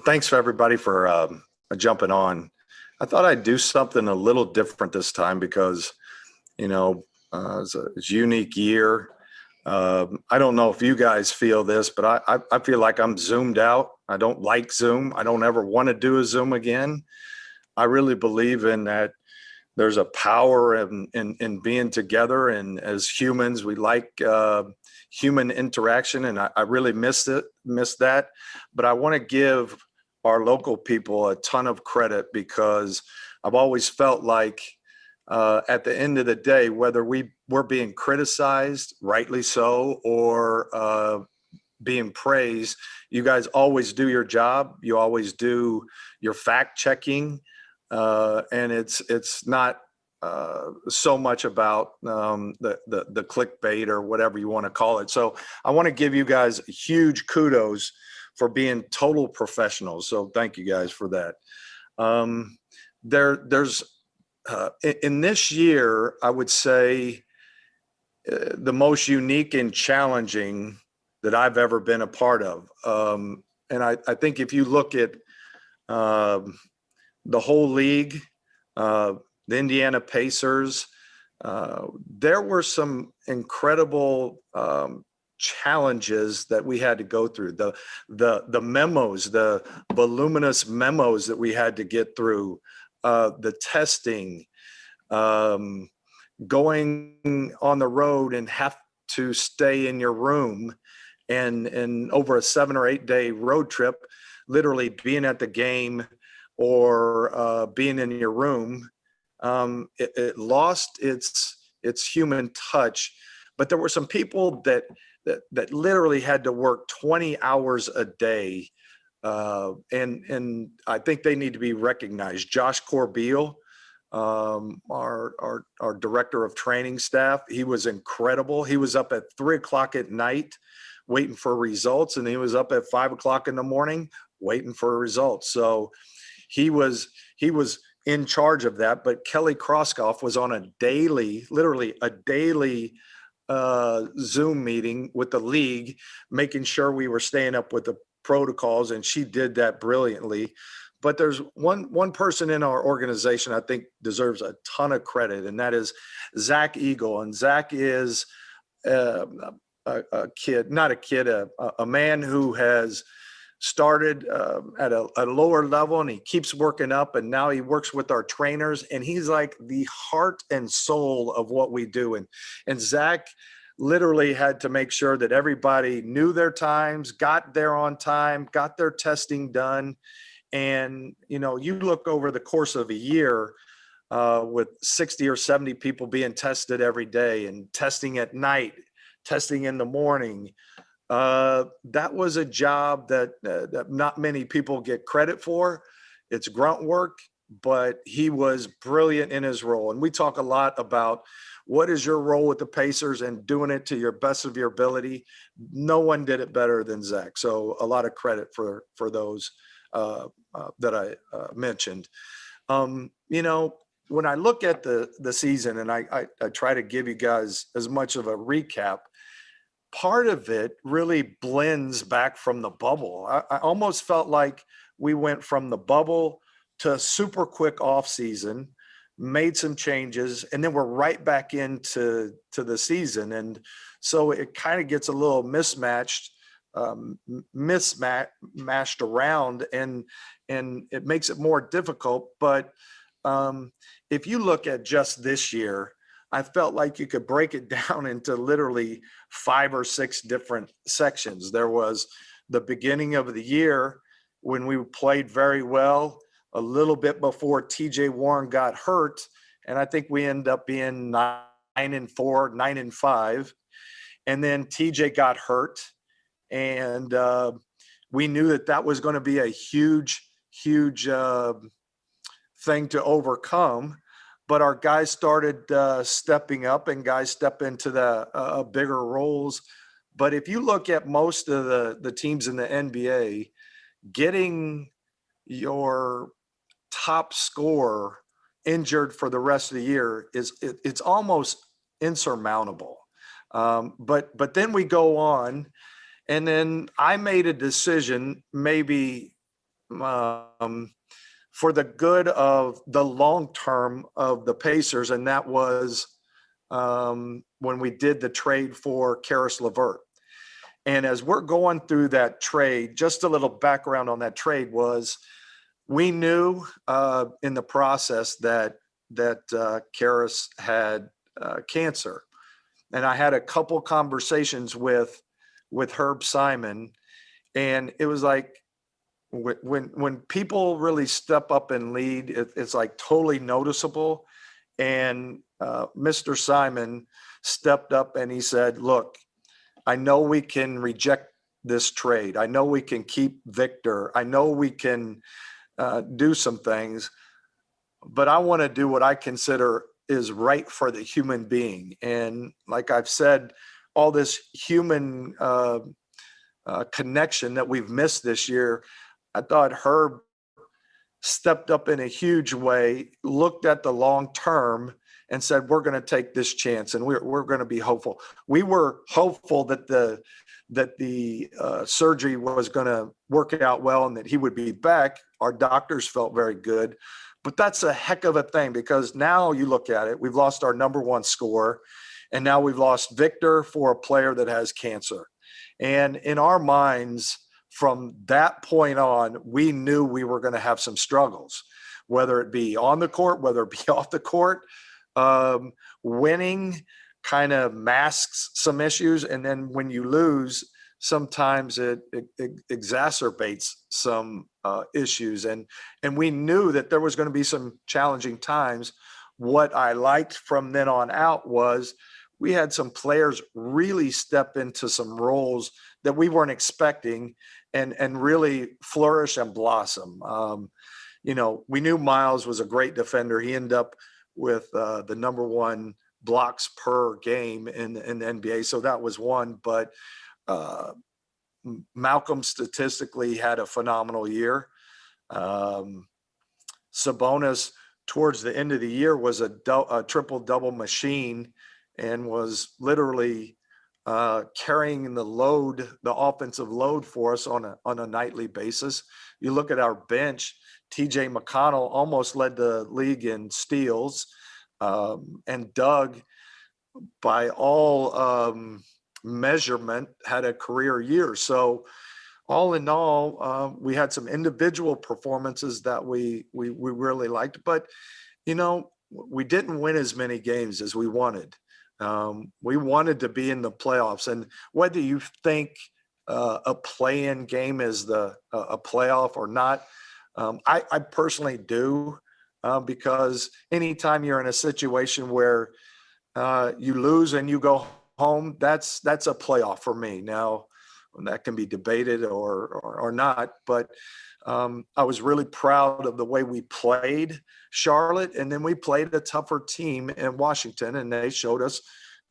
Thanks for everybody for jumping on. I thought I'd do something a little different this time because, it's a unique year. I don't know if you guys feel this, but I feel like I'm zoomed out. I don't like Zoom. I don't ever want to do a Zoom again. I really believe in that. There's a power in being together, and as humans, we like human interaction, and I really miss that. But I want to give our local people a ton of credit because I've always felt like at the end of the day, whether we're being criticized, rightly so, or being praised, you guys always do your job. You always do your fact checking. And it's not so much about the clickbait or whatever you want to call it. So I want to give you guys huge kudos for being total professionals. So thank you guys for that. There's in this year, I would say the most unique and challenging that I've ever been a part of. And I think if you look at the whole league, the Indiana Pacers, there were some incredible challenges that we had to go through. The memos, the voluminous memos that we had to get through, the testing, going on the road and have to stay in your room, and over a 7 or 8 day road trip, literally being at the game or being in your room, it lost its human touch. But there were some people that literally had to work 20 hours a day, and I think they need to be recognized. Josh Corbeil, our director of training staff, he was incredible. He was up at 3 o'clock at night waiting for results, and he was up at 5 o'clock in the morning waiting for results. So he was in charge of that. But Kelly Kroskoff was on literally a daily Zoom meeting with the league, making sure we were staying up with the protocols, and she did that brilliantly. But there's one person in our organization I think deserves a ton of credit, and that is Zach Eagle. And Zach is a man who has started at a lower level, and he keeps working up, and now he works with our trainers, and he's like the heart and soul of what we do. And Zach literally had to make sure that everybody knew their times, got there on time, got their testing done. And, you look over the course of a year with 60 or 70 people being tested every day, and testing at night, testing in the morning. That was a job that not many people get credit for. It's grunt work, but he was brilliant in his role. And we talk a lot about what is your role with the Pacers and doing it to your best of your ability. No one did it better than Zach. So a lot of credit for those that I mentioned. When I look at the season, and I try to give you guys as much of a recap, part of it really blends back from the bubble. I almost felt like we went from the bubble to a super quick off season, made some changes, and then we're right back into the season. And so it kind of gets a little mismatched around, and it makes it more difficult. But if you look at just this year, I felt like you could break it down into literally 5 or 6 different sections. There was the beginning of the year when we played very well, a little bit before TJ Warren got hurt. And I think we ended up being 9-4, 9-5. And then TJ got hurt. And we knew that was going to be a huge thing to overcome. But our guys started stepping up, and guys step into the bigger roles. But if you look at most of the teams in the NBA, getting your top scorer injured for the rest of the year it's almost insurmountable. But then we go on, and then I made a decision maybe for the good of the long term of the Pacers, and that was when we did the trade for Karis LeVert. And as we're going through that trade, just a little background on that trade was we knew in the process that Karis had cancer, and I had a couple conversations with Herb Simon, and it was like when people really step up and lead, it's like totally noticeable. And Mr. Simon stepped up and he said, "Look, I know we can reject this trade. I know we can keep Victor. I know we can do some things, but I want to do what I consider is right for the human being." And like I've said, all this human connection that we've missed this year, I thought Herb stepped up in a huge way, looked at the long term, and said, "We're going to take this chance, and we're going to be hopeful." We were hopeful that the surgery was going to work out well and that he would be back. Our doctors felt very good, but that's a heck of a thing, because now you look at it, we've lost our number one scorer, and now we've lost Victor for a player that has cancer. And in our minds, from that point on, we knew we were going to have some struggles, whether it be on the court, whether it be off the court. Winning kind of masks some issues, and then when you lose, sometimes it exacerbates some issues. And we knew that there was going to be some challenging times. What I liked from then on out was we had some players really step into some roles that we weren't expecting and really flourish and blossom. We knew Miles was a great defender. He ended up with the number one blocks per game in the NBA. So that was one, but Malcolm statistically had a phenomenal year. Sabonis towards the end of the year was a triple-double machine and was literally carrying the load, the offensive load for us on a nightly basis. You look at our bench, TJ McConnell almost led the league in steals, and Doug, by all measurement, had a career year. So all in all, we had some individual performances that we really liked, but we didn't win as many games as we wanted. We wanted to be in the playoffs, and whether you think a play-in game is a playoff or not, I personally do, because anytime you're in a situation where you lose and you go home, that's a playoff for me. Now, that can be debated or not, but I was really proud of the way we played Charlotte, and then we played a tougher team in Washington, and they showed us,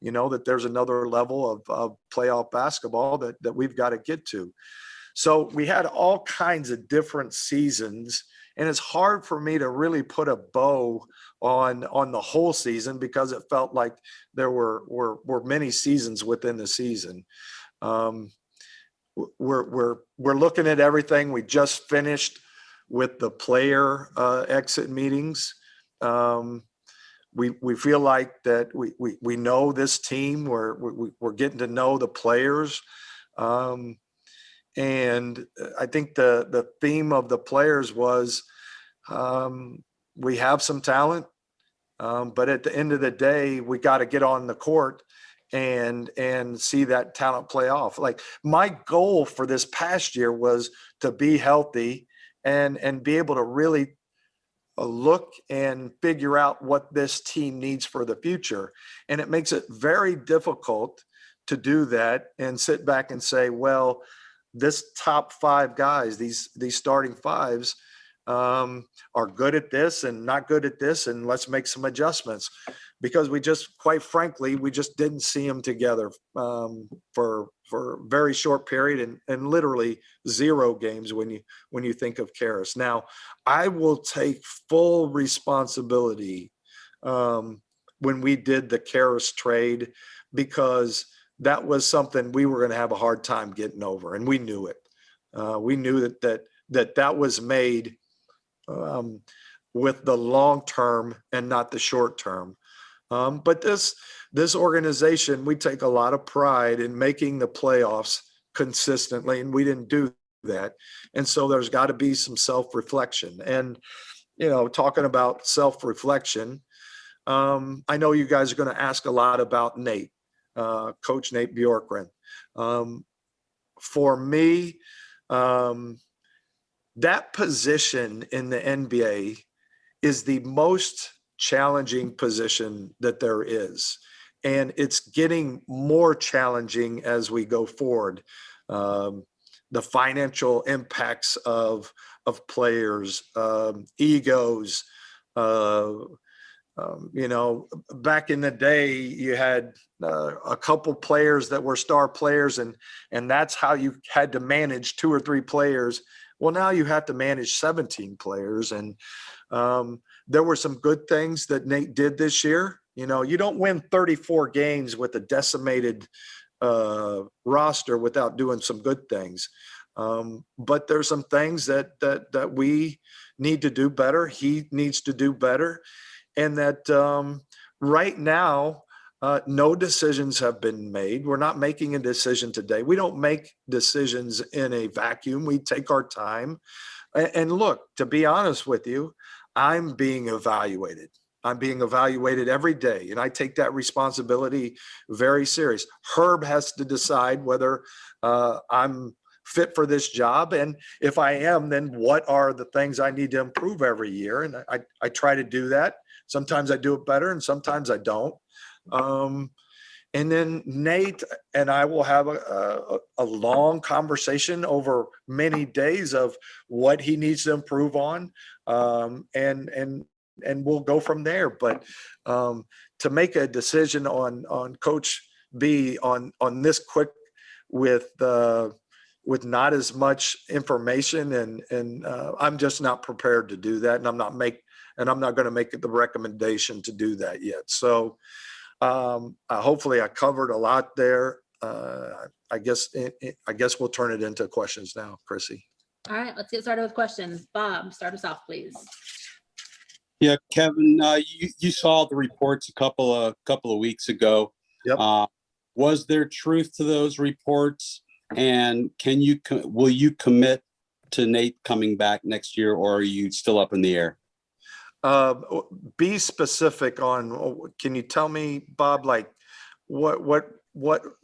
that there's another level of playoff basketball that we've got to get to. So we had all kinds of different seasons, and it's hard for me to really put a bow on the whole season, because it felt like there were many seasons within the season. We're looking at everything. We just finished with the player exit meetings. We feel like that we know this team. We're getting to know the players. And I think the theme of the players was we have some talent, but at the end of the day, we got to get on the court and see that talent play off. Like, my goal for this past year was to be healthy and be able to really look and figure out what this team needs for the future. And it makes it very difficult to do that and sit back and say, well, this top five guys, these starting fives, are good at this and not good at this, and let's make some adjustments, because we just, quite frankly, we just didn't see them together for a very short period, and literally 0 games when you think of Karis. Now, I will take full responsibility when we did the Karis trade, because that was something we were going to have a hard time getting over, and we knew it. We knew that that was made with the long term and not the short term. But this organization, we take a lot of pride in making the playoffs consistently, and we didn't do that. And so there's got to be some self-reflection. And, talking about self-reflection, I know you guys are going to ask a lot about Nate, Coach Nate Bjorkgren. For me, that position in the NBA is the most challenging position that there is. And it's getting more challenging as we go forward. The financial impacts of players, egos. Back in the day, you had a couple players that were star players, and that's how you had to manage 2 or 3 players. Well, now you have to manage 17 players. And there were some good things that Nate did this year. You don't win 34 games with a decimated roster without doing some good things. But there's some things that we need to do better. He needs to do better. And that right now, no decisions have been made. We're not making a decision today. We don't make decisions in a vacuum. We take our time. And look, to be honest with you, I'm being evaluated. I'm being evaluated every day, and I take that responsibility very serious. Herb has to decide whether I'm fit for this job. And if I am, then what are the things I need to improve every year? And I try to do that. Sometimes I do it better and sometimes I don't. And then Nate and I will have a long conversation over many days of what he needs to improve on. And we'll go from there. But to make a decision on Coach B on this quick with not as much information, and I'm just not prepared to do that, and I'm not going to make the recommendation to do that yet. So hopefully I covered a lot there. I guess we'll turn it into questions now, Chrissy. All right, let's get started with questions. Bob, start us off, please. Yeah, Kevin, you saw the reports a couple of weeks ago. Yep. Was there truth to those reports? And will you commit to Nate coming back next year, or are you still up in the air? Be specific on. Can you tell me, Bob? Like, what?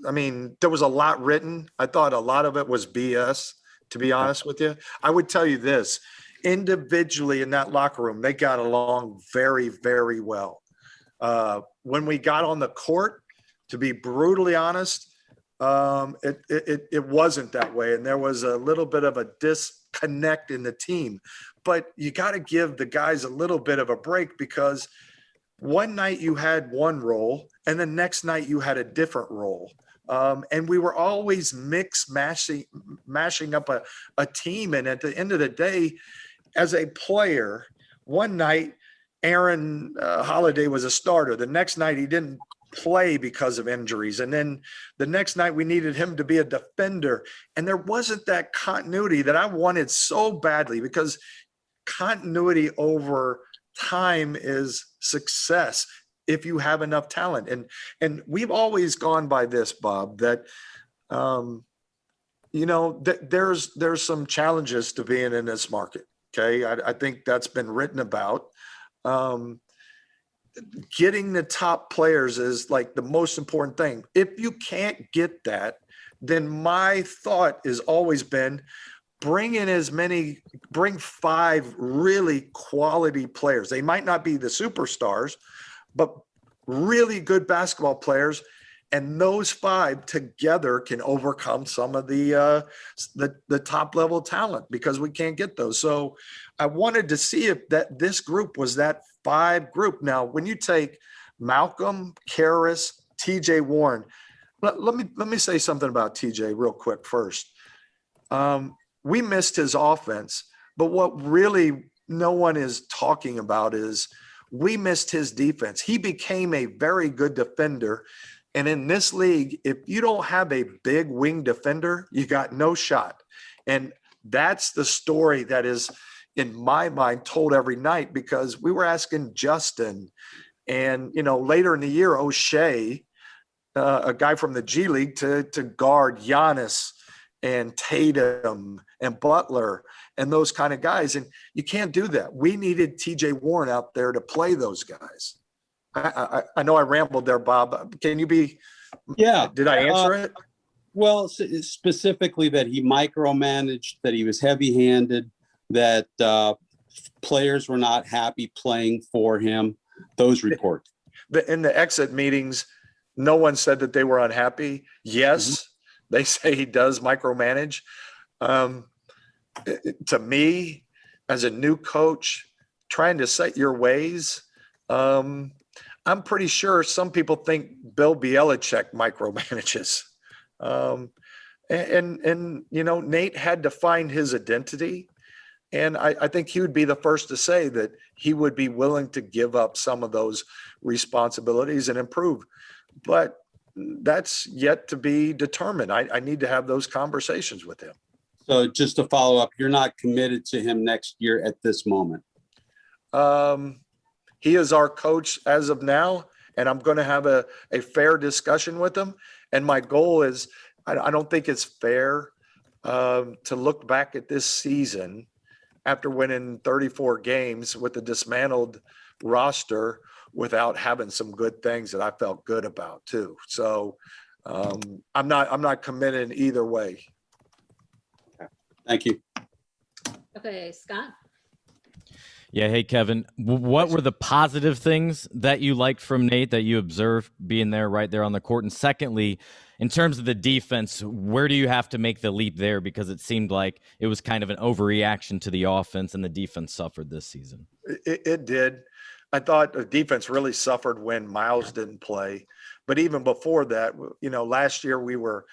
I mean, there was a lot written. I thought a lot of it was BS. To be honest with you, I would tell you this. Individually in that locker room, they got along very, very well. When we got on the court, to be brutally honest, it wasn't that way. And there was a little bit of a disconnect in the team. But you got to give the guys a little bit of a break, because one night you had one role and the next night you had a different role. And we were always mashing up a team. And at the end of the day, as a player, one night Aaron Holiday was a starter. The next night he didn't play because of injuries. And then the next night we needed him to be a defender. And there wasn't that continuity that I wanted so badly, because continuity over time is success if you have enough talent. And we've always gone by this, Bob, that there's some challenges to being in this market. Okay. I think that's been written about. Getting the top players is like the most important thing. If you can't get that, then my thought has always been bring 5 really quality players. They might not be the superstars, but really good basketball players. And those 5 together can overcome some of the top level talent, because we can't get those. So I wanted to see if this group was that 5 group. Now, when you take Malcolm, Karras, TJ Warren, let me say something about TJ real quick first. We missed his offense, but what really no one is talking about is we missed his defense. He became a very good defender. And in this league, if you don't have a big wing defender, you got no shot. And That's the story that is, in my mind, told every night, because we were asking Justin and, later in the year, O'Shea, a guy from the G League, to guard Giannis and Tatum and Butler and those kind of guys. And you can't do that. We needed TJ Warren out there to play those guys. I know I rambled there, Bob. Can you be? Yeah. Did I answer it? Well, specifically that he micromanaged, that he was heavy-handed, that players were not happy playing for him. Those reports. In the exit meetings, no one said that they were unhappy. Yes, they say he does micromanage. To me, as a new coach, trying to set your ways, I'm pretty sure some people think Bill Belichick micromanages. Nate had to find his identity. And I think he would be the first to say that he would be willing to give up some of those responsibilities and improve. But that's yet to be determined. I need to have those conversations with him. So just to follow up, you're not committed to him next year at this moment? He is our coach as of now, and I'm going to have a fair discussion with him. And my goal is, I don't think it's fair to look back at this season after winning 34 games with a dismantled roster without having some good things that I felt good about too. So I'm not committed either way. Thank you. Okay, Scott. Yeah. Hey, Kevin, what were the positive things that you liked from Nate that you observed being there right there on the court? And secondly, in terms of the defense, where do you have to make the leap there? Because it seemed like it was kind of an overreaction to the offense, and the defense suffered this season. It did. I thought the defense really suffered when Miles didn't play. But even before that, last year we were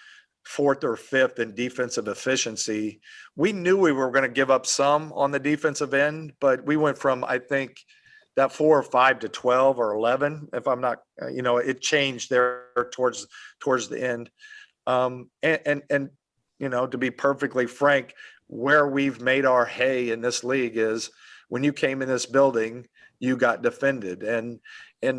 4th or 5th in defensive efficiency. We knew we were going to give up some on the defensive end, but we went from, I think, that 4 or 5 to 12 or 11, if I'm not, it changed there towards the end. To be perfectly frank, where we've made our hay in this league is when you came in this building, you got defended. And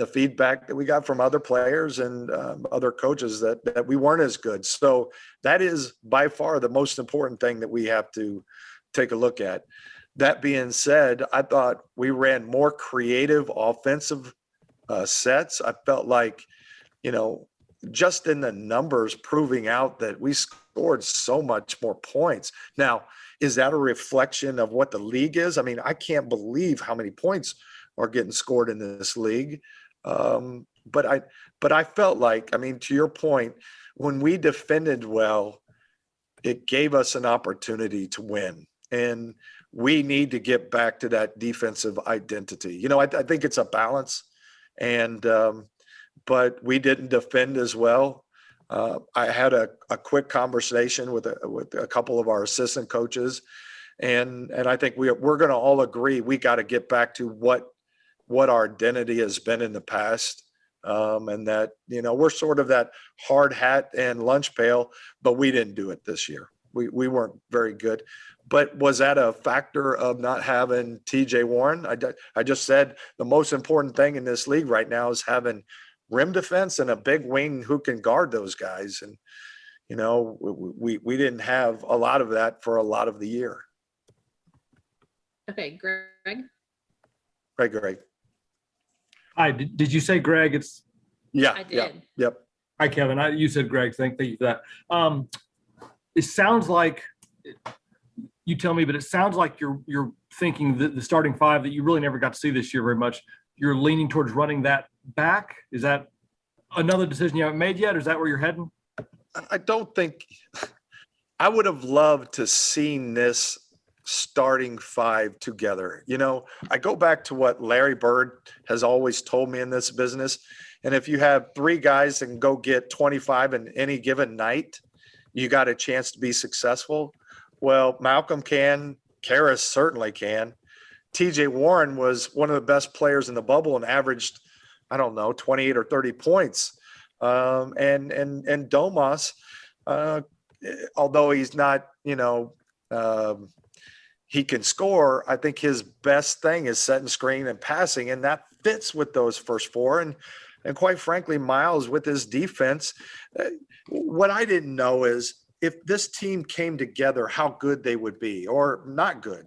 the feedback that we got from other players and other coaches that we weren't as good. So that is by far the most important thing that we have to take a look at. That being said, I thought we ran more creative offensive sets. I felt like, just in the numbers proving out that we scored so much more points. Now, is that a reflection of what the league is? I mean, I can't believe how many points are getting scored in this league. But I felt like, to your point, when we defended well, it gave us an opportunity to win. And we need to get back to that defensive identity. I think it's a balance. But we didn't defend as well. I had a quick conversation with a couple of our assistant coaches. And I think we're going to all agree we got to get back to what our identity has been in the past. And that, we're sort of that hard hat and lunch pail, but we didn't do it this year. We weren't very good. But was that a factor of not having TJ Warren? I just said the most important thing in this league right now is having rim defense and a big wing who can guard those guys. And, we didn't have a lot of that for a lot of the year. Okay, Greg. Greg. Hi, did you say Greg? It's Yeah. I did. Yeah, yep. Hi, Kevin. You said Greg. Thank you for that. It sounds like, you tell me, but it sounds like you're thinking that the starting five that you really never got to see this year very much, you're leaning towards running that back. Is that another decision you haven't made yet? Or is that where you're heading? I don't think I would have loved to seen this starting five together. I go back to what Larry Bird has always told me in this business. And if you have 3 guys that can go get 25 in any given night, you got a chance to be successful. Well, Malcolm can, Karras certainly can. TJ Warren was one of the best players in the bubble and averaged, 28 or 30 points. And Domas, although he's not, he can score. I think his best thing is setting screen and passing, and that fits with those first four. And quite frankly, Miles with his defense, what I didn't know is if this team came together, how good they would be or not good.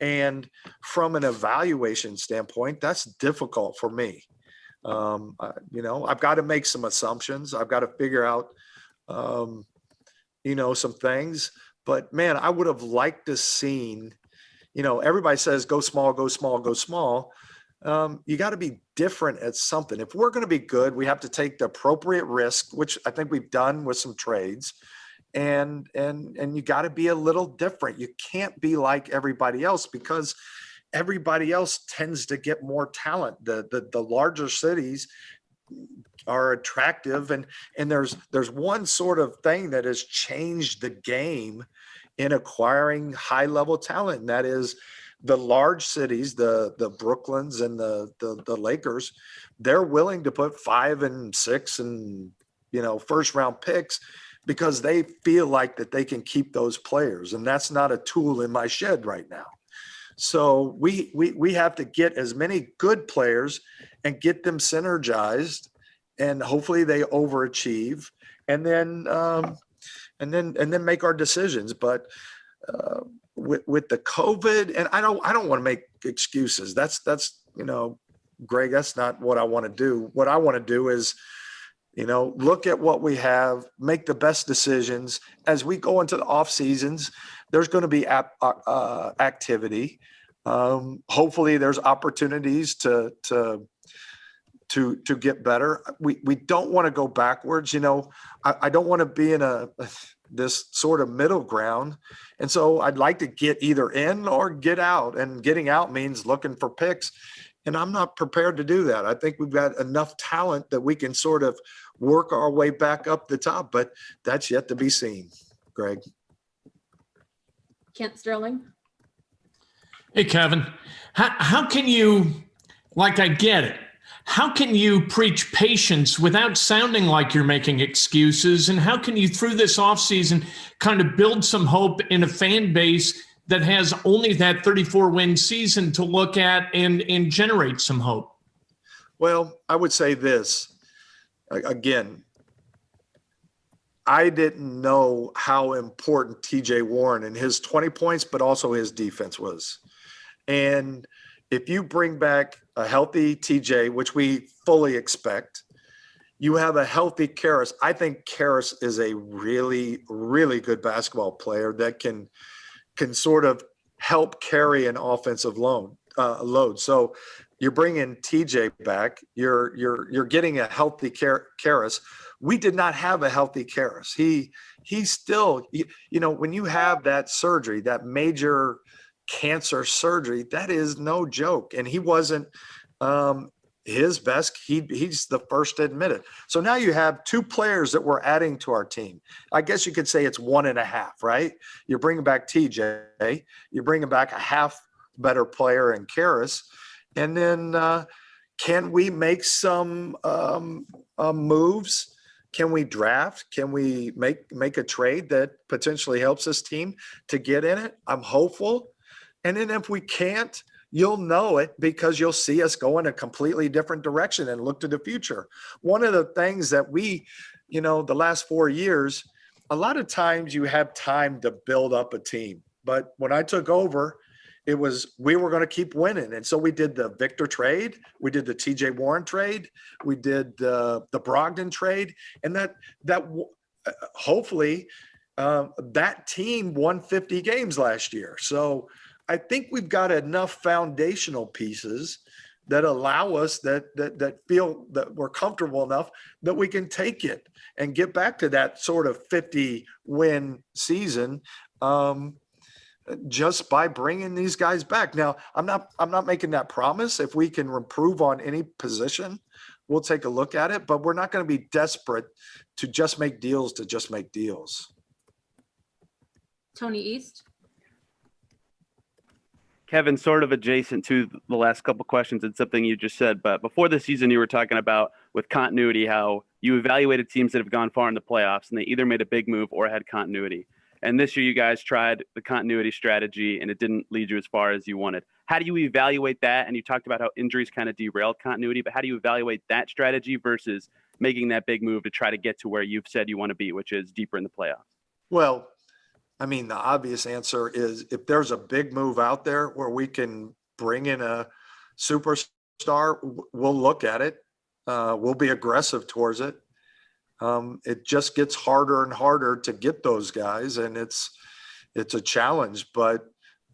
And from an evaluation standpoint, that's difficult for me. I've got to make some assumptions. I've got to figure out, some things. But man, I would have liked to seen, everybody says go small, go small, go small. You got to be different at something. If we're going to be good, we have to take the appropriate risk, which I think we've done with some trades. And you got to be a little different. You can't be like everybody else because everybody else tends to get more talent. The larger cities are attractive, and there's one sort of thing that has changed the game in acquiring high level talent, and that is the large cities, the Brooklyns and the Lakers. They're willing to put 5 and 6 and first round picks because they feel like that they can keep those players, and that's not a tool in my shed right now. So we have to get as many good players and get them synergized, and hopefully they overachieve, and then make our decisions. But with the COVID, and I don't want to make excuses. That's Greg, that's not what I want to do. What I want to do is, look at what we have, make the best decisions as we go into the off seasons. There's going to be activity. Hopefully there's opportunities to get better. We don't want to go backwards. I don't want to be in this sort of middle ground. And so I'd like to get either in or get out, and getting out means looking for picks. And I'm not prepared to do that. I think we've got enough talent that we can sort of work our way back up the top, but that's yet to be seen. Greg. Kent Sterling. Hey, Kevin, how can you, I get it. How can you preach patience without sounding like you're making excuses? And how can you, through this offseason, kind of build some hope in a fan base that has only that 34-win season to look at and generate some hope? Well, I would say this. Again, I didn't know how important TJ Warren and his 20 points, but also his defense was. And if you bring back a healthy TJ, which we fully expect, you have a healthy Karras. I think Karras is a really, really good basketball player that can sort of help carry an offensive load. So you're bringing TJ back. You're getting a healthy Karras. We did not have a healthy Karras. He's still, when you have that surgery, that major cancer surgery, that is no joke. And he wasn't his best. He's the first to admit it. So now you have 2 players that we're adding to our team. I guess you could say it's 1.5, right? You're bringing back TJ. You're bringing back a half better player in Karras. And then can we make some moves? Can we draft? Can we make a trade that potentially helps this team to get in it? I'm hopeful. And then if we can't, you'll know it because you'll see us go in a completely different direction and look to the future. One of the things that we, the last 4 years, a lot of times you have time to build up a team. But when I took over, we were going to keep winning. And so we did the Victor trade. We did the TJ Warren trade. We did the Brogdon trade. And that hopefully that team won 50 games last year. So I think we've got enough foundational pieces that allow us that feel that we're comfortable enough that we can take it and get back to that sort of 50-win season just by bringing these guys back. Now, I'm not making that promise. If we can improve on any position, we'll take a look at it, but we're not going to be desperate to just make deals to just make deals. Tony East. Kevin, sort of adjacent to the last couple questions and something you just said, but before the season, you were talking about with continuity, how you evaluated teams that have gone far in the playoffs and they either made a big move or had continuity. And this year you guys tried the continuity strategy and it didn't lead you as far as you wanted. How do you evaluate that? And you talked about how injuries kind of derailed continuity, but how do you evaluate that strategy versus making that big move to try to get to where you've said you want to be, which is deeper in the playoffs? Well, I mean, the obvious answer is if there's a big move out there where we can bring in a superstar, we'll look at it. We'll be aggressive towards it. It just gets harder and harder to get those guys, and it's a challenge. But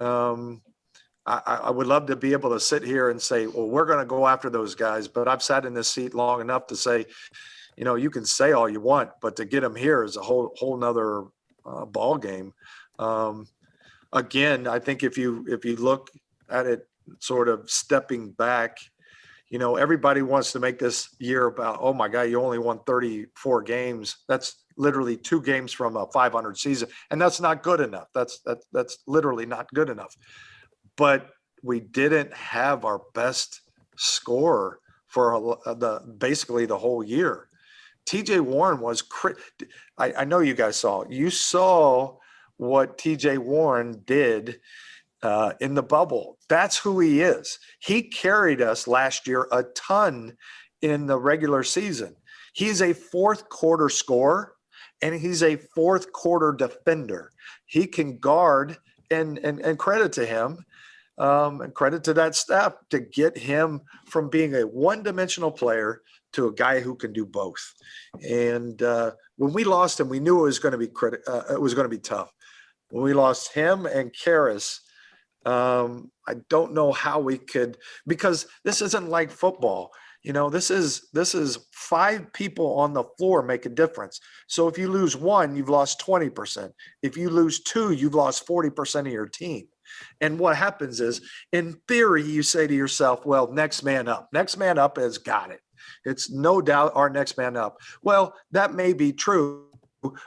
I would love to be able to sit here and say, well, we're going to go after those guys. But I've sat in this seat long enough to say, you can say all you want, but to get them here is a whole nother ball game. Again, I think if you look at it sort of stepping back, everybody wants to make this year about, oh my God, you only won 34 games. That's literally 2 games from a 500 season. And that's not good enough. That's literally not good enough. But we didn't have our best scorer for basically the whole year. TJ Warren was I know you guys saw what TJ Warren did in the bubble. That's who he is. He carried us last year a ton in the regular season. He's a fourth quarter scorer and he's a fourth quarter defender. He can guard and credit to him and credit to that staff to get him from being a one-dimensional player to a guy who can do both. And when we lost him, we knew it was going to be tough. When we lost him and Karras, I don't know how we could, because this isn't like football. This is 5 people on the floor make a difference. So if you lose 1, you've lost 20%. If you lose 2, you've lost 40% of your team. And what happens is, in theory, you say to yourself, well, next man up. Next man up has got it. It's no doubt our next man up. Well, that may be true,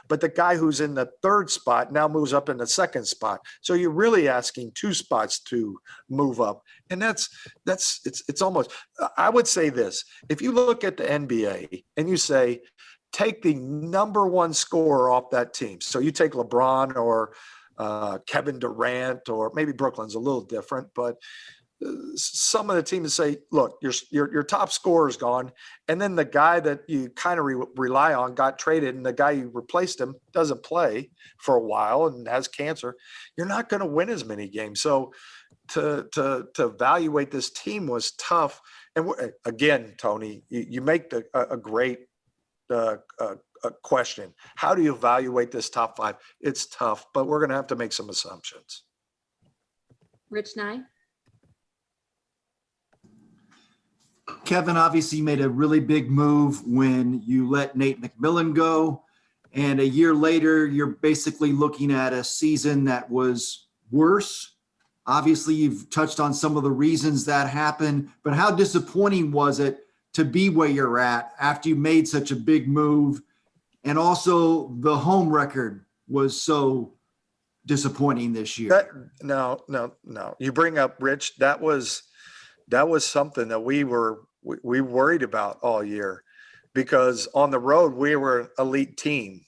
but the guy who's in the 3rd spot now moves up in the 2nd spot. So you're really asking 2 spots to move up. And it's almost, I would say this, if you look at the NBA and you say, take the number 1 scorer off that team. So you take LeBron or Kevin Durant, or maybe Brooklyn's a little different, but some of the teams say, look, your top scorer is gone. And then the guy that you kind of rely on got traded, and the guy you replaced him doesn't play for a while and has cancer. You're not going to win as many games. So to evaluate this team was tough. And again, Tony, you make a great question. How do you evaluate this top 5? It's tough, but we're going to have to make some assumptions. Rich Nye. Kevin, obviously made a really big move when you let Nate McMillan go. And a year later, you're basically looking at a season that was worse. Obviously, you've touched on some of the reasons that happened, but how disappointing was it to be where you're at after you made such a big move? And also the home record was so disappointing this year. No. You bring up, Rich, that was something that we worried about all year, because on the road we were an elite team.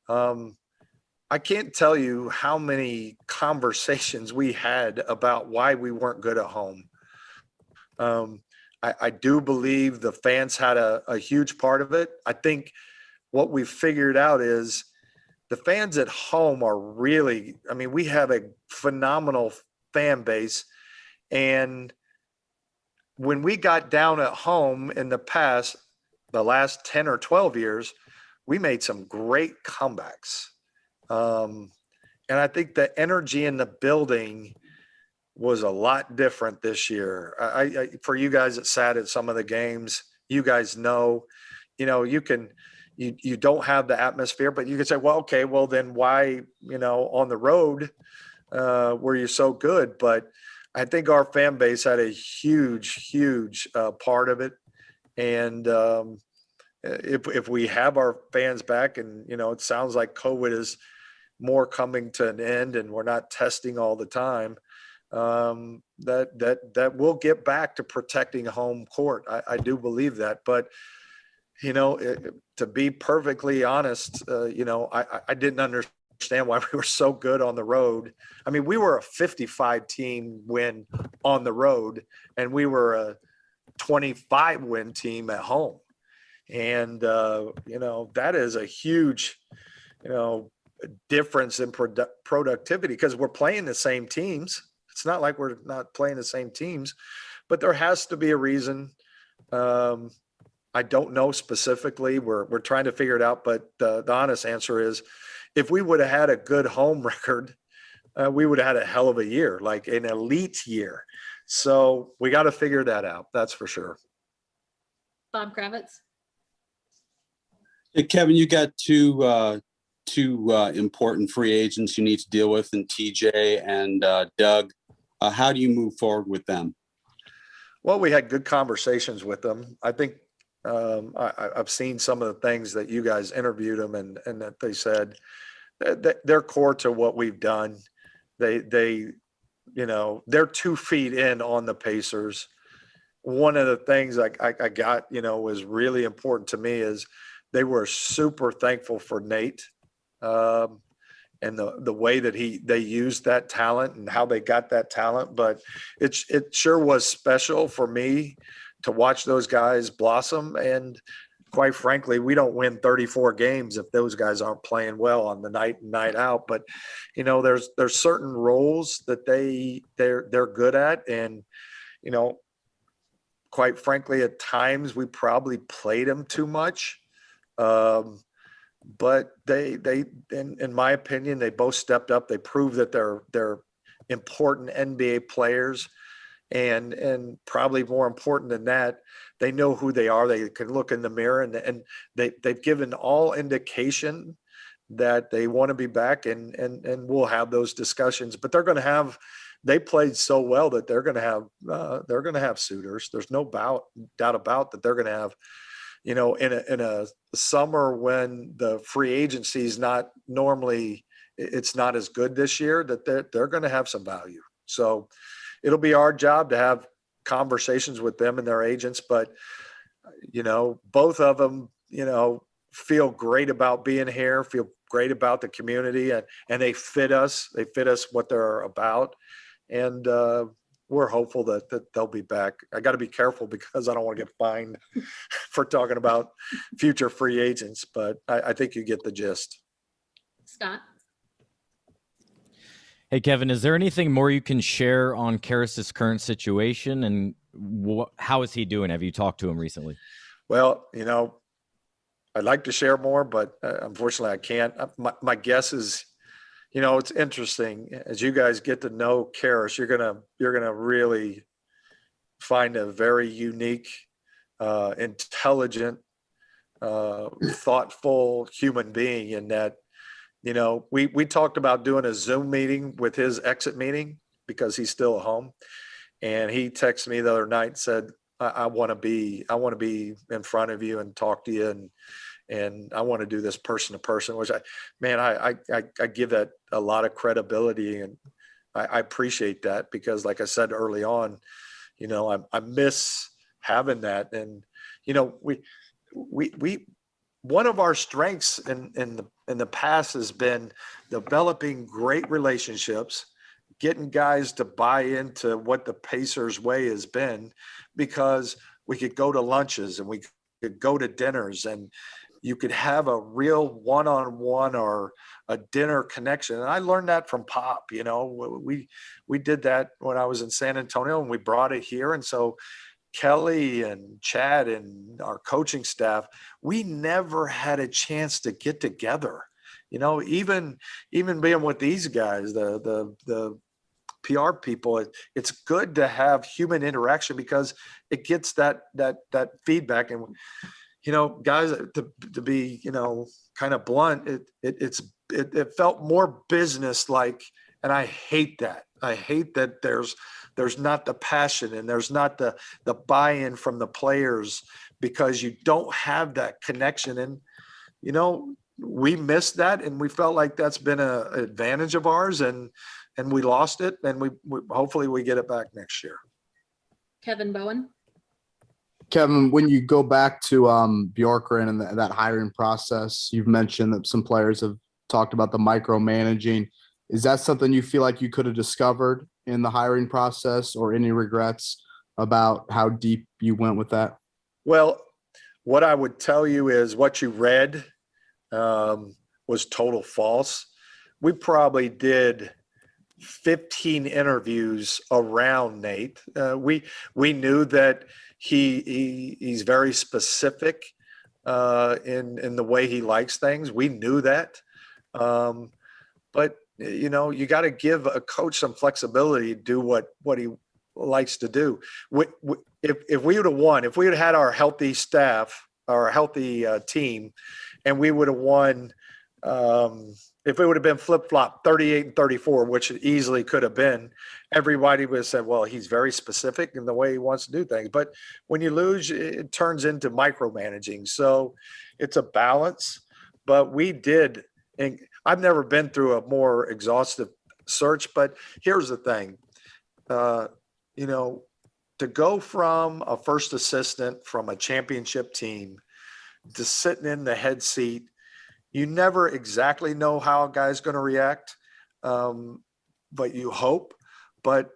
I can't tell you how many conversations we had about why we weren't good at home. I do believe the fans had a huge part of it. I think what we figured out is the fans at home are really, we have a phenomenal fan base. And when we got down at home in the past, the last 10 or 12 years, we made some great comebacks. And I think the energy in the building was a lot different this year. I for you guys that sat at some of the games, you guys know, you don't have the atmosphere, but you can say, well, okay, well then why, on the road were you so good? But I think our fan base had a huge part of it. And if we have our fans back, and, it sounds like COVID is more coming to an end and we're not testing all the time, that we'll get back to protecting home court. I do believe that. But, to be perfectly honest, I didn't understand understand why we were so good on the road. I mean, we were a 55 team win on the road, and we were a 25 win team at home. And, that is a huge, difference in productivity, because we're playing the same teams. It's not like we're not playing the same teams, but there has to be a reason. I don't know specifically. We're trying to figure it out, but the honest answer is, if we would have had a good home record, we would have had a hell of a year, like an elite year. So we got to figure that out. That's for sure. Bob Kravitz. Hey, Kevin, you got two important free agents you need to deal with, in TJ and Doug. How do you move forward with them? Well, we had good conversations with them. I think I've seen some of the things that you guys interviewed them, and that they said that they're core to what we've done. They're 2 feet in on the Pacers. One of the things I got, was really important to me is they were super thankful for Nate, and the way that they used that talent and how they got that talent. But it sure was special for me to watch those guys blossom. And quite frankly, we don't win 34 games if those guys aren't playing well on the night in, night out. But there's certain roles that they're good at, and quite frankly, at times we probably played them too much. But they in my opinion, they both stepped up. They proved that they're important NBA players, and probably more important than that, they know who they are. They can look in the mirror, and they've given all indication that they want to be back, and we'll have those discussions. But they played so well that they're going to have suitors. There's no doubt about that. They're going to have, in a summer when the free agency is not normally, it's not as good this year, that they're going to have some value. So it'll be our job to have conversations with them and their agents. But, both of them, feel great about being here, feel great about the community, and they fit us. They fit us what they're about. And we're hopeful that they'll be back. I got to be careful because I don't want to get fined for talking about future free agents, but I think you get the gist. Scott. Hey, Kevin, is there anything more you can share on Karas's current situation, and how is he doing? Have you talked to him recently? Well, I'd like to share more, but unfortunately I can't. My guess is, it's interesting as you guys get to know Karas, you're gonna really find a very unique, intelligent, thoughtful human being. In that, we talked about doing a Zoom meeting with his exit meeting because he's still at home, and he texted me the other night and said, I want to be in front of you and talk to you, and I want to do this person to person, which I give that a lot of credibility, and I appreciate that, because like I said early on, I miss having that. And, we one of our strengths in the past has been developing great relationships, getting guys to buy into what the Pacers way has been, because we could go to lunches and we could go to dinners, and you could have a real one-on-one or a dinner connection. And I learned that from Pop. We did that when I was in San Antonio, and we brought it here. And so Kelly and Chad and our coaching staff, we never had a chance to get together. Even being with these guys, the PR people, it's good to have human interaction, because it gets that feedback. And guys, to be kind of blunt, it felt more business like, and I hate that. I hate that there's not the passion, and there's not the buy-in from the players, because you don't have that connection. And we missed that, and we felt like that's been an advantage of ours, and we lost it, and we hopefully we get it back next year. Kevin Bowen. Kevin, when you go back to Bjorkgren and that hiring process, you've mentioned that some players have talked about the micromanaging. Is that something you feel like you could have discovered in the hiring process, or any regrets about how deep you went with that? Well, what I would tell you is what you read was total false. We probably did 15 interviews around Nate. We knew that he's very specific in the way he likes things. We knew that, but you got to give a coach some flexibility to do what he likes to do. If we would have won, if we had had our healthy staff, our healthy team, and we would have won. If it would have been flip-flop 38-34, which it easily could have been, everybody would have said, well, he's very specific in the way he wants to do things. But when you lose, it turns into micromanaging. So it's a balance. But we did, and I've never been through a more exhaustive search, but here's the thing. To go from a first assistant from a championship team to sitting in the head seat, you never exactly know how a guy's going to react, but you hope. But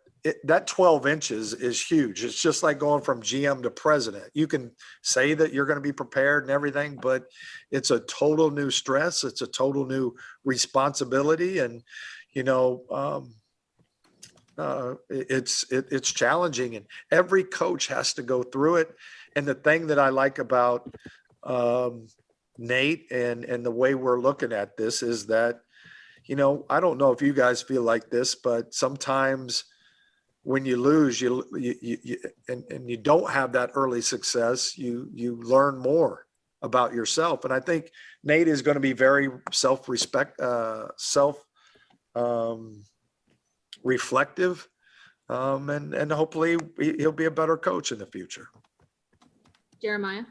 that 12 inches is huge. It's just like going from GM to president. You can say that you're going to be prepared and everything, but it's a total new stress. It's a total new responsibility. And, it's challenging, and every coach has to go through it. And the thing that I like about Nate and the way we're looking at this is that, I don't know if you guys feel like this, but sometimes when you lose, and you don't have that early success, you learn more about yourself. And I think Nate is going to be very reflective, and hopefully he'll be a better coach in the future. Jeremiah.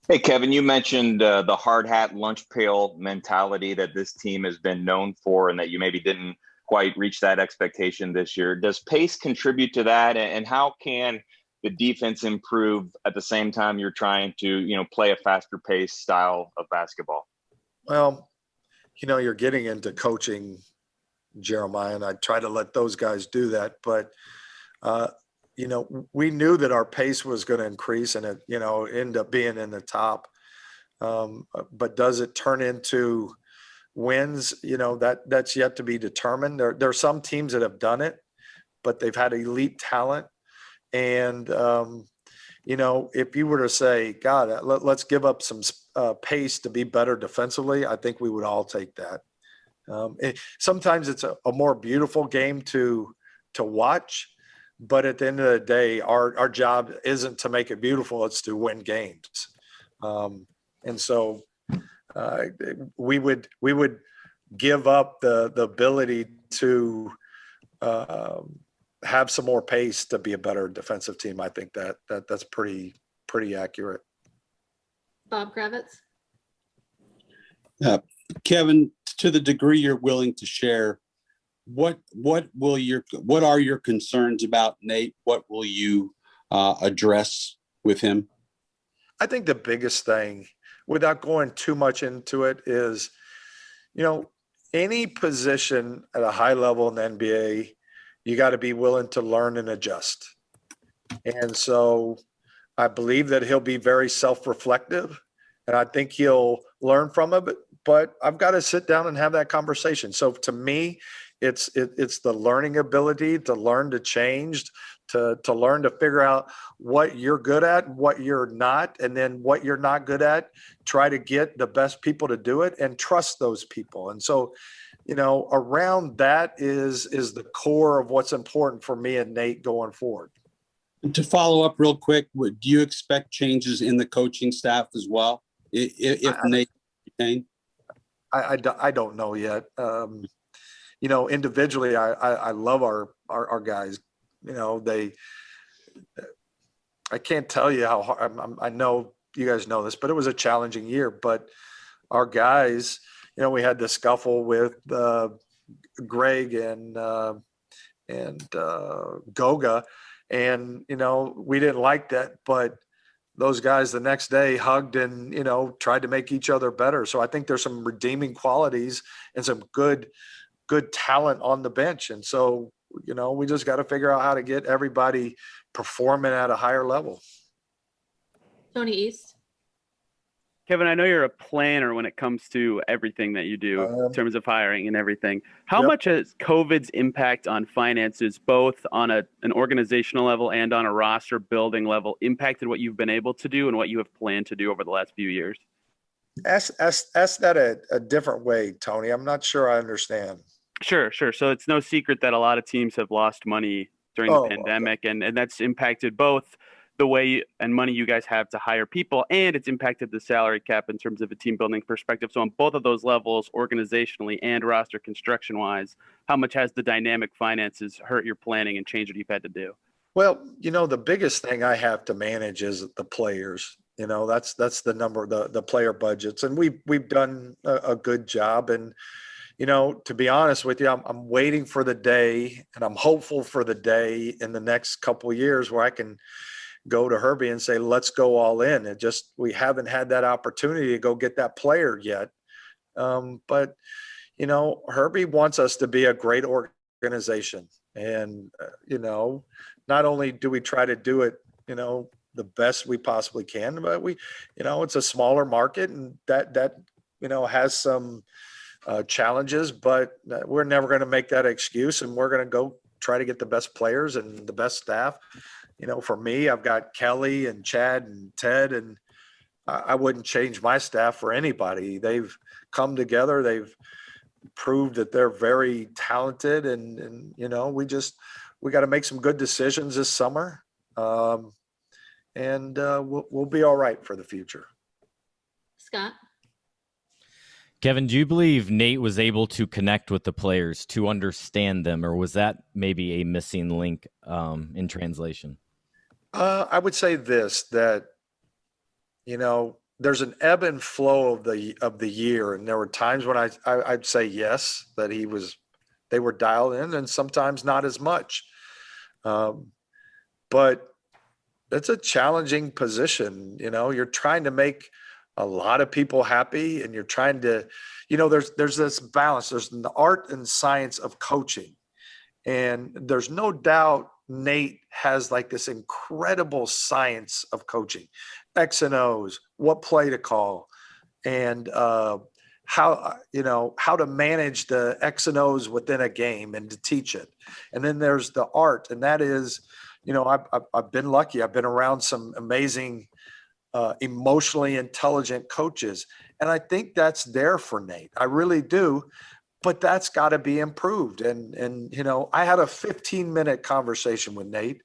Hey, Kevin, you mentioned the hard hat lunch pail mentality that this team has been known for, and that you maybe didn't quite reach that expectation this year. Does pace contribute to that? And how can the defense improve at the same time you're trying to, play a faster pace style of basketball? Well, you're getting into coaching, Jeremiah, and I try to let those guys do that. But, we knew that our pace was going to increase and it, end up being in the top. But does it turn into wins? That's yet to be determined. There are some teams that have done it, but they've had elite talent. And, if you were to say, God, let's give up some pace to be better defensively, I think we would all take that. Sometimes it's a more beautiful game to watch, but at the end of the day, our job isn't to make it beautiful; it's to win games. And so we would give up the ability to have some more pace to be a better defensive team. I think that's pretty accurate. Bob Kravitz. Kevin, to the degree you're willing to share, what are your concerns about Nate? What will you address with him? I think the biggest thing, without going too much into it, is, any position at a high level in the NBA, you got to be willing to learn and adjust. And so I believe that he'll be very self-reflective, and I think he'll learn from it, but I've got to sit down and have that conversation. So to me, it's the learning ability to learn to change, to learn to figure out what you're good at, what you're not, and then what you're not good at, try to get the best people to do it and trust those people. And so, around that is the core of what's important for me and Nate going forward. To follow up real quick, do you expect changes in the coaching staff as well? If Nate retained? I don't know yet. Individually, I love our guys. I can't tell you how hard. I know you guys know this, but it was a challenging year. But our guys, we had the scuffle with Greg and Goga, and we didn't like that. But those guys the next day hugged and, tried to make each other better. So I think there's some redeeming qualities and some good talent on the bench. And so, we just got to figure out how to get everybody performing at a higher level. Tony East. Kevin, I know you're a planner when it comes to everything that you do in terms of hiring and everything. How Yep. much has COVID's impact on finances, both on an organizational level and on a roster building level, impacted what you've been able to do and what you have planned to do over the last few years? Ask that a different way, Tony. I'm not sure I understand. Sure. So it's no secret that a lot of teams have lost money during the pandemic, and that's impacted both the way and money you guys have to hire people, and it's impacted the salary cap in terms of a team building perspective. So on both of those levels, organizationally and roster construction wise, how much has the dynamic finances hurt your planning and changed what you've had to do? Well, the biggest thing I have to manage is the players. That's the number, the player budgets, and we've done a good job. And to be honest with you, I'm waiting for the day, and I'm hopeful for the day in the next couple of years where I can go to Herbie and say, let's go all in. We haven't had that opportunity to go get that player yet. But Herbie wants us to be a great organization. And, not only do we try to do it, the best we possibly can, but it's a smaller market, and that has some challenges, but we're never going to make that excuse. And we're going to go try to get the best players and the best staff. For me, I've got Kelly and Chad and Ted, and I wouldn't change my staff for anybody. They've come together. They've proved that they're very talented, and we got to make some good decisions this summer. And we'll be all right for the future. Scott. Kevin, do you believe Nate was able to connect with the players to understand them, or was that maybe a missing link in translation? I would say this, that, there's an ebb and flow of the year. And there were times when I'd say yes, that they were dialed in, and sometimes not as much. But it's a challenging position. You're trying to make a lot of people happy, and you're trying to, there's this balance. There's the art and science of coaching. And there's no doubt Nate has like this incredible science of coaching, X and O's, what play to call, and how to manage the X and O's within a game and to teach it. And then there's the art, and that is, I've been lucky. I've been around some amazing, emotionally intelligent coaches, and I think that's there for Nate. I really do. But that's got to be improved. And I had a 15-minute conversation with Nate,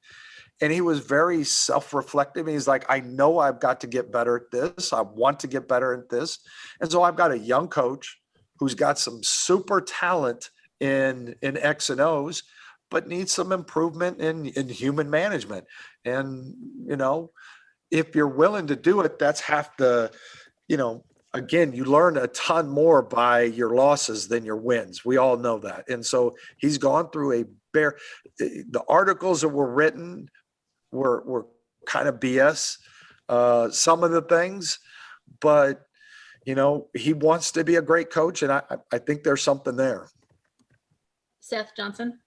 and he was very self-reflective. He's like, I know I've got to get better at this. I want to get better at this. And so I've got a young coach who's got some super talent in X and O's, but needs some improvement in human management. And, if you're willing to do it, that's half the, again, you learn a ton more by your losses than your wins. We all know that. And so he's gone through the articles that were written were kind of BS, some of the things, but, he wants to be a great coach. And I think there's something there. Seth Johnson.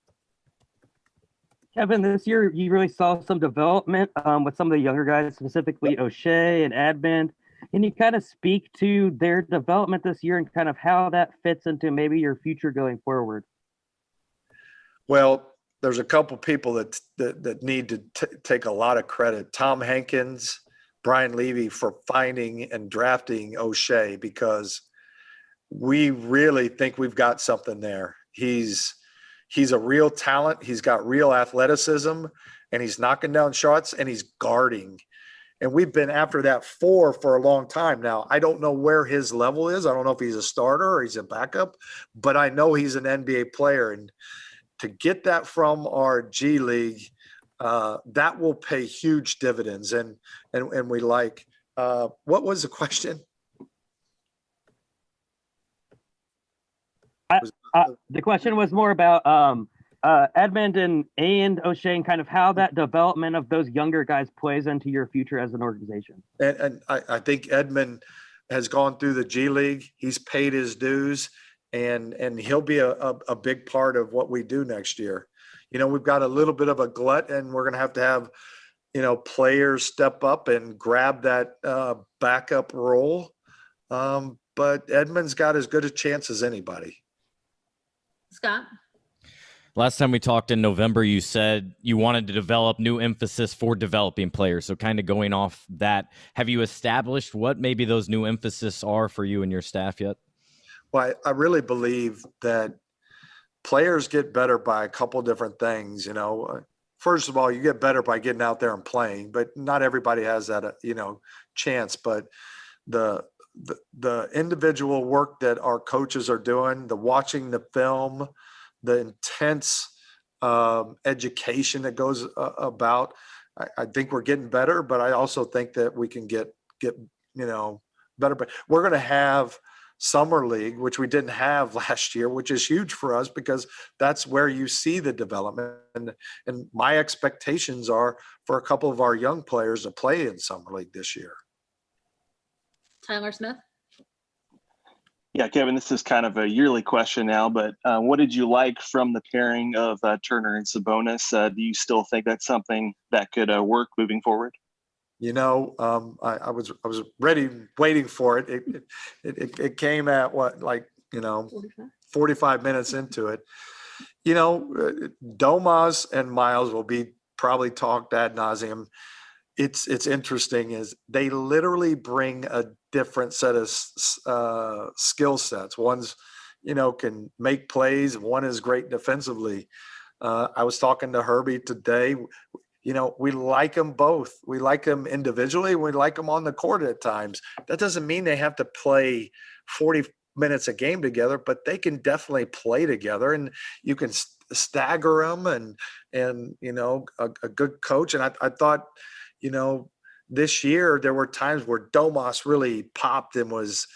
Kevin, this year you really saw some development with some of the younger guys, specifically O'Shea and Adband. Can you kind of speak to their development this year and kind of how that fits into maybe your future going forward? Well, there's a couple people that need to take a lot of credit. Tom Hankins, Brian Levy, for finding and drafting O'Shea, because we really think we've got something there. He's a real talent. He's got real athleticism, and he's knocking down shots, and he's guarding. And we've been after that for a long time now. I don't know where his level is. I don't know if he's a starter or he's a backup, but I know he's an NBA player. And to get that from our G League, that will pay huge dividends. And we like, what was the question? The question was more about Edmund and O'Shea, and kind of how that development of those younger guys plays into your future as an organization. And I think Edmund has gone through the G League. He's paid his dues, and he'll be a big part of what we do next year. You know, we've got a little bit of a glut, and we're going to have, you know, players step up and grab that backup role. But Edmund's got as good a chance as anybody. Scott? Last time we talked in November, you said you wanted to develop new emphasis for developing players. So kind of going off that, have you established what maybe those new emphasis are for you and your staff yet? Well, I really believe that players get better by a couple different things. You know, first of all, you get better by getting out there and playing, but not everybody has that, you know, chance. But the individual work that our coaches are doing, the watching the film, the intense education that goes about, I think we're getting better, but I also think that we can get, you know, better. But we're going to have summer league, which we didn't have last year, which is huge for us because that's where you see the development. And my expectations are for a couple of our young players to play in summer league this year. Tyler Smith? Yeah, Kevin, this is kind of a yearly question now, but what did you like from the pairing of Turner and Sabonis? Do you still think that's something that could work moving forward? You know, I was ready, waiting for it. It came at what, like, you know, 45 minutes into it. You know, Domas and Miles will be probably talked ad nauseum. It's interesting is they literally bring a different set of skill sets. One's, you know, can make plays. One is great defensively. I was talking to Herbie today. You know, we like them both. We like them individually. We like them on the court at times. That doesn't mean they have to play 40 minutes a game together, but they can definitely play together, and you can stagger them and you know, a good coach. And I thought, you know, this year there were times where Domas really popped and was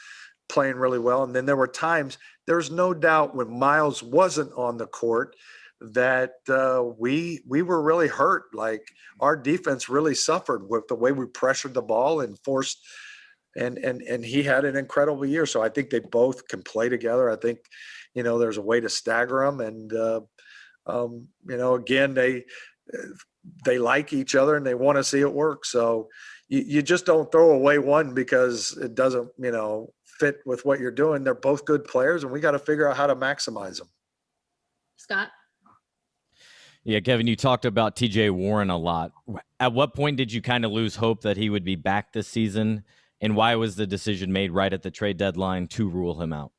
playing really well. And then there were times, there's no doubt when Miles wasn't on the court that we were really hurt. Like our defense really suffered with the way we pressured the ball and forced, and he had an incredible year. So I think they both can play together. I think, you know, there's a way to stagger them. And, you know, again, they like each other and they want to see it work. So you just don't throw away one because it doesn't, you know, fit with what you're doing. They're both good players, and we got to figure out how to maximize them. Scott? Yeah, Kevin, you talked about TJ Warren a lot. At what point did you kind of lose hope that he would be back this season? And why was the decision made right at the trade deadline to rule him out?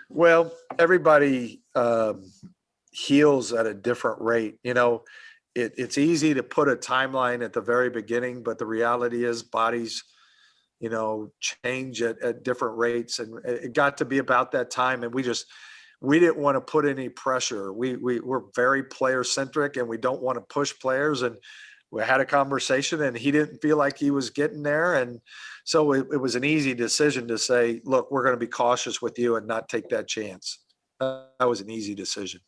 Well, everybody heals at a different rate. You know, it's easy to put a timeline at the very beginning, but the reality is bodies, you know, change at different rates. And it got to be about that time. And we didn't want to put any pressure. We're very player centric, and we don't want to push players. And we had a conversation, and he didn't feel like he was getting there. And so it was an easy decision to say, look, we're going to be cautious with you and not take that chance. That was an easy decision.